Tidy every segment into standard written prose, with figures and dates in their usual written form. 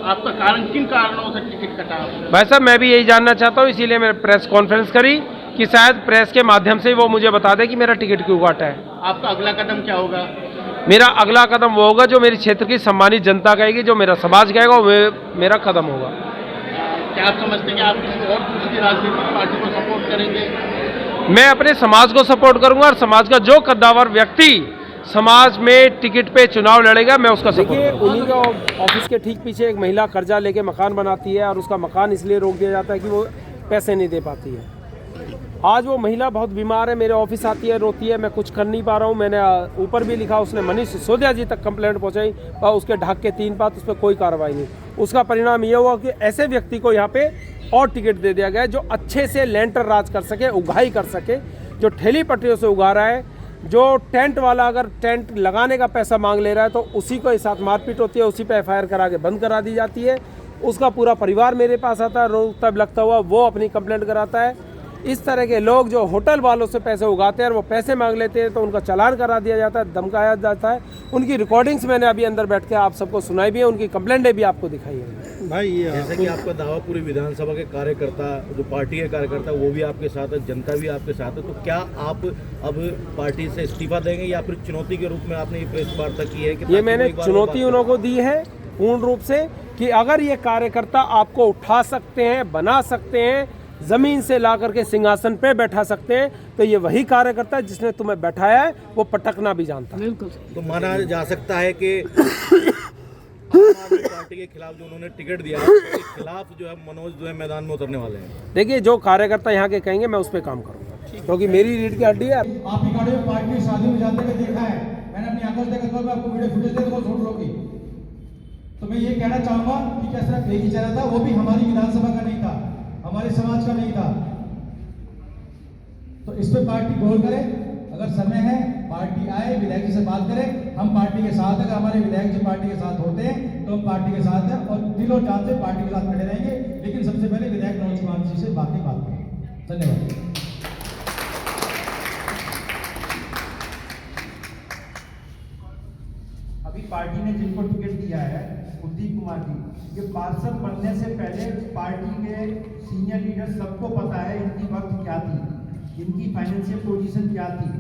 आपका कारण किन कारणों से टिकट कटा आपने? भाई साहब मैं भी यही जानना चाहता हूँ, इसीलिए मैंने प्रेस कॉन्फ्रेंस करी कि शायद प्रेस के माध्यम से वो मुझे बता दे कि मेरा टिकट क्यों काटा है। आपका अगला कदम क्या होगा? मेरा अगला कदम वो होगा जो मेरी क्षेत्र की सम्मानित जनता कहेगी, जो मेरा समाज कहेगा, वो मेरा कदम होगा। क्या आप समझते हैं कि आप किसी और दूसरी राजनीतिक पार्टी को सपोर्ट करेंगे? मैं अपने समाज को सपोर्ट करूंगा और समाज का जो कद्दावर व्यक्ति समाज में टिकट पे चुनाव लड़ेगा मैं उसका सपोर्ट करूंगा। उन्हीं का ऑफिस के ठीक पीछे एक महिला कर्जा लेके मकान बनाती है और उसका मकान इसलिए रोक दिया जाता है कि वो पैसे नहीं दे पाती है। आज वो महिला बहुत बीमार है, मेरे ऑफिस आती है, रोती है, मैं कुछ कर नहीं पा रहा हूँ। मैंने ऊपर भी लिखा, उसने मनीष सिसोदिया जी तक कंप्लेंट पहुँचाई और उसके ढाक के 3 बात, उस पर कोई कार्रवाई नहीं। उसका परिणाम ये हुआ कि ऐसे व्यक्ति को यहाँ पे और टिकट दे दिया गया जो अच्छे से लेंटर राज कर सके, उगाही कर सके, जो ठेली पटरियों से उगा रहा है, जो टेंट वाला अगर टेंट लगाने का पैसा मांग ले रहा है तो उसी को साथ मारपीट होती है, उसी पे एफआईआर करा के बंद करा दी जाती है। उसका पूरा परिवार मेरे पास आता है, रोज तब लगता हुआ वो अपनी कंप्लेंट कराता है। इस तरह के लोग जो होटल वालों से पैसे उगाते हैं और वो पैसे मांग लेते हैं तो उनका चालान करा दिया जाता है, धमकाया जाता है। उनकी रिकॉर्डिंग्स मैंने अभी अंदर बैठ के आप सबको सुनाई भी है, उनकी कंप्लेंटें भी आपको दिखाई है। भाई जैसे कि आपका दावा पूरी विधानसभा के कार्यकर्ता, जो पार्टी के कार्यकर्ता, वो भी आपके साथ है, जनता भी आपके साथ है, तो क्या आप अब पार्टी से इस्तीफा देंगे या फिर चुनौती के रूप में आपने ये प्रेस वार्ता की है? कि ये मैंने चुनौती उनको दी है पूर्ण रूप से कि अगर ये कार्यकर्ता आपको उठा सकते हैं, बना सकते हैं, जमीन से ला करके सिंहासन पे बैठा सकते हैं, तो ये वही कार्यकर्ता है जिसने तुम्हें बैठाया है, वो पटकना भी जानता है। तो माना जा सकता है कि पार्टी के खिलाफ जो उन्होंने टिकट दिया उसके खिलाफ जो है मनोज जो है मैदान में उतरने वाले हैं। देखिए जो कार्यकर्ता यहाँ के कहेंगे मैं उस पर काम करूंगा, क्योंकि मेरी रीढ़ की हड्डी है। आपकी गाड़ी में पार्टी में शादी में जाते हुए देखा है, मैंने अपनी आंखों से देखा, मैं आपको वीडियो फुटेज दे दूंगा छोड़ लोगी। तो मैं ये कहना चाहूंगा कि क्या सिर्फ एक ही चेहरा था, वो भी हमारी विधानसभा का नहीं था, हमारे समाज का नहीं था। तो इस पे पार्टी गौर करे, अगर समय है पार्टी आए, विधायक जी से बात करे, हम पार्टी के साथ, अगर हमारे विधायक जी पार्टी के साथ होते हैं तो हम पार्टी के साथ हैं और दिल और जान से पार्टी के साथ खड़े रहेंगे। लेकिन सबसे पहले विधायक मनोज कुमार जी से बात करें। धन्यवाद। अभी पार्टी ने जिनको टिकट दिया है, कुलदीप कुमार जी, ये पार्षद बनने से पहले पार्टी के सीनियर लीडर सबको पता है इनकी वक्त क्या थी, इनकी फाइनेंशियल पोजीशन क्या थी,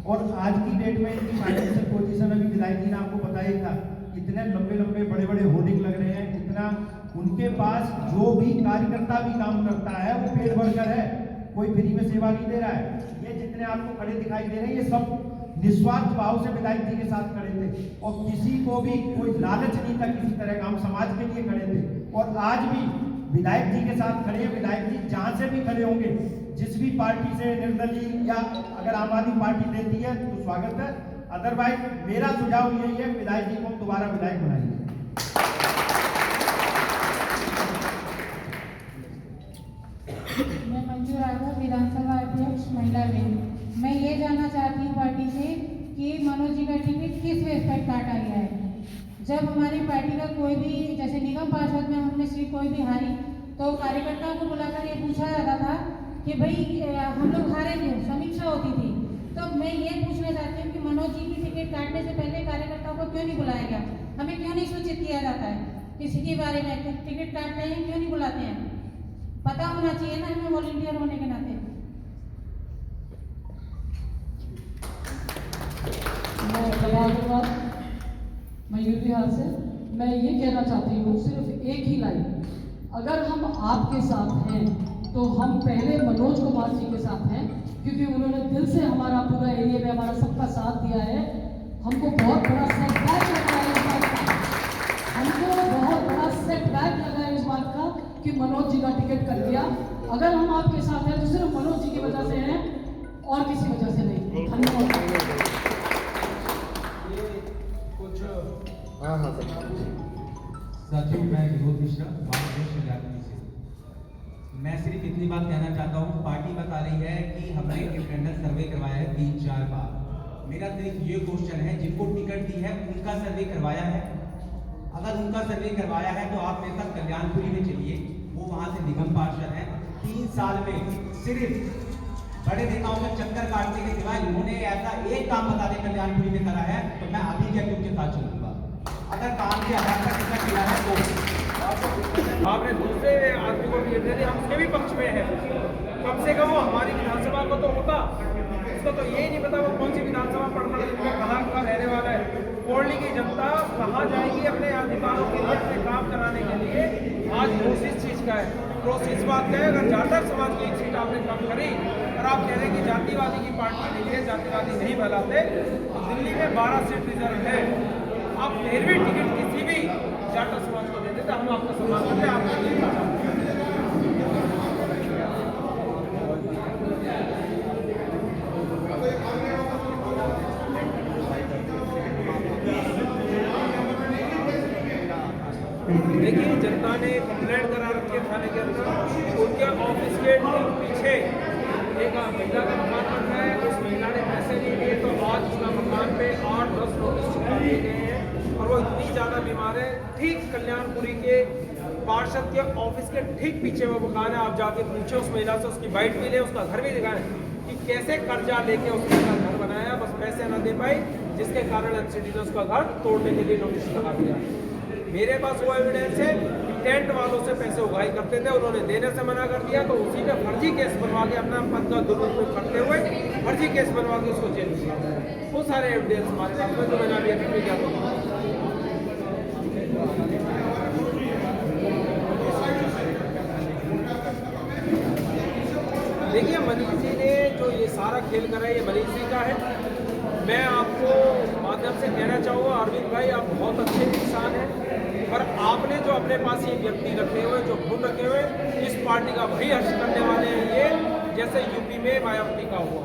और आज की डेट में इनकी फाइनेंशियल पोजीशन अभी विधायक जी ने आपको बताया था, इतने लंबे लंबे बड़े बड़े होर्डिंग लग रहे हैं, इतना उनके पास जो भी कार्यकर्ता भी काम करता है वो पेट भरकर है, कोई फ्री में सेवा नहीं दे रहा है। ये जितने आपको खड़े दिखाई दे रहे हैं ये सब निस्वार्थ भाव से विधायक जी के साथ खड़े थे और किसी को भी कोई लालच नहीं था किसी तरह का, हम समाज के लिए खड़े थे और आज भी विधायक जी के साथ खड़े हैं। विधायक जी जहां से भी खड़े होंगे, जिस भी पार्टी से निर्दलीय या अगर आम आदमी पार्टी देती है तो स्वागत है, अदरवाइज मेरा सुझाव यही है विधायक जी को दोबारा विधायक बनाइए। मैं मंजू राघव, विधानसभा अध्यक्ष महिला विंग। मैं ये जानना चाहती हूँ पार्टी से कि मनोज जी का टिकट किस बेस पर काटा गया है। जब हमारी पार्टी का कोई भी, जैसे निगम पार्षद में हमने सीट कोई भी हारी तो कार्यकर्ताओं को बुलाकर ये पूछा जाता था कि भाई हम लोग हारे थे, समीक्षा होती थी। तो मैं ये पूछना चाहती हूँ कि मनोज जी की टिकट काटने से पहले कार्यकर्ताओं को क्यों नहीं बुलाया गया, हमें क्यों नहीं सूचित किया जाता है किसी के बारे में, टिकट काटते हैं क्यों नहीं बुलाते हैं, पता होना चाहिए ना हमें वॉलंटियर होने के नाते। मैं यूपी हाल से मैं ये कहना चाहती हूँ सिर्फ एक ही लाइन, अगर हम आपके साथ हैं तो हम पहले मनोज कुमार जी के साथ हैं, क्योंकि उन्होंने दिल से हमारा पूरा एरिया में हमारा सबका साथ दिया है। हमको बहुत बड़ा सेटबैक लगा है इस बात का, हमको बहुत बड़ा सेटबैक लगा है इस बात का कि मनोज जी का टिकट कर दिया। अगर हम आपके साथ हैं तो सिर्फ मनोज जी की वजह से हैं और किसी वजह से नहीं। धन्यवाद। साथियों, मैं विनोद मिश्रा, बांग्लादेश राजनीति से। मैं सिर्फ इतनी बात कहना चाहता हूँ, पार्टी बता रही है कि हमने इंडिपेंडेंट सर्वे करवाया है 3-4 बार। मेरा सिर्फ ये क्वेश्चन है, जिनको टिकट दी है उनका सर्वे करवाया है? अगर उनका सर्वे करवाया है तो आप मेरे साथ कल्याणपुरी में चलिए, वो वहाँ से निगम पार्षद है। 3 साल में सिर्फ बड़े नेताओं में चक्कर काटने के सिवाय उन्होंने ऐसा एक काम बता दें कल्याणपुरी में करा है तो मैं अभी के उनके साथ चलूंगा। अगर काम के आधार पर टिकट मिला है तो आपने दूसरे आदमी को टिकट दे दी, हम उसके भी पक्ष में हैं। कम से कम वो हमारी विधानसभा को तो होता, उसको तो यही नहीं पता वो कौन सी विधानसभा पढ़ना है, कहाँ का रहने वाला है। कोल्डी की जनता कहाँ जाएगी अपने अधिकारों के लिए, अपने काम कराने के लिए। आज रोष इस चीज़ का है, रोष इस बात का है, अगर जाटव समाज की एक सीट आपने कम करी और आप कह रहे हैं कि जातिवादी की पार्टी नहीं है, जातिवादी नहीं बनाते, तो दिल्ली में 12 सीट रिजर्व है, आप फिर भी टिकट किसी भी जाटव समाज को दे देते, हम आपका सम्मान करते हैं, आपको नहीं पता। देखिए, जनता ने कंप्लेंट करा रखी है थाने के अंदर, उनके ऑफिस के पीछे एक महिला का मकान बन रहा है, उस महिला ने पैसे नहीं दिए तो आज उसका मकान पे 8-10 नोटिस चिपका दिए गए हैं और वो इतनी ज़्यादा बीमार है। ठीक कल्याणपुरी के पार्षद के ऑफिस के ठीक पीछे वो मकान है, आप जाके पूछे उस महिला से, उसकी बाइट भी ले, उसका घर भी दिखाएं कि कैसे कर्जा लेके उसने घर बनाया, बस पैसे ना दे पाई, जिसके कारण एनसीडी ने उसका घर तोड़ने के लिए नोटिस लगा दिया। मेरे पास वो एविडेंस है कि टेंट वालों से पैसे उगाही करते थे, उन्होंने देने से मना कर दिया, तो उसी पे फर्जी केस बनवा के अपना पद का दुरुपयोग करते हुए फर्जी केस बनवा के उसको जेल किया। वो सारे एविडेंस हमारे पास में, जो मैंने अभी अभी क्या देखिए, मनीष जी ने जो ये सारा खेल करा है, ये मनीष जी का है। मैं आपको माध्यम से कहना चाहूँगा, अरविंद भाई आप बहुत अच्छे इंसान हैं, पर आपने जो अपने पास ये व्यक्ति रखे हुए, जो गुण रखे हुए, इस पार्टी का वही हर्ष करने वाले हैं ये, जैसे यूपी में मायावती का हुआ।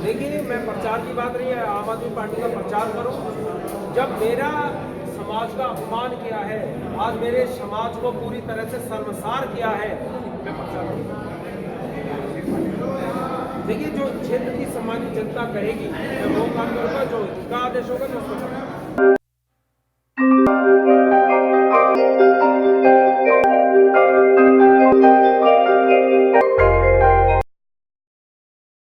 देखिए, मैं प्रचार की बात नहीं है, आम आदमी पार्टी का प्रचार करूं। जब मेरा समाज का अपमान किया है, आज मेरे समाज को पूरी तरह से शर्मसार किया है, मैं प्रचार करूंगा। देखिए, जो क्षेत्र की सामान्य जनता कहेगी मैं वो काम करूंगा, जो उनका आदेश होगा मैं उसको करूंगा।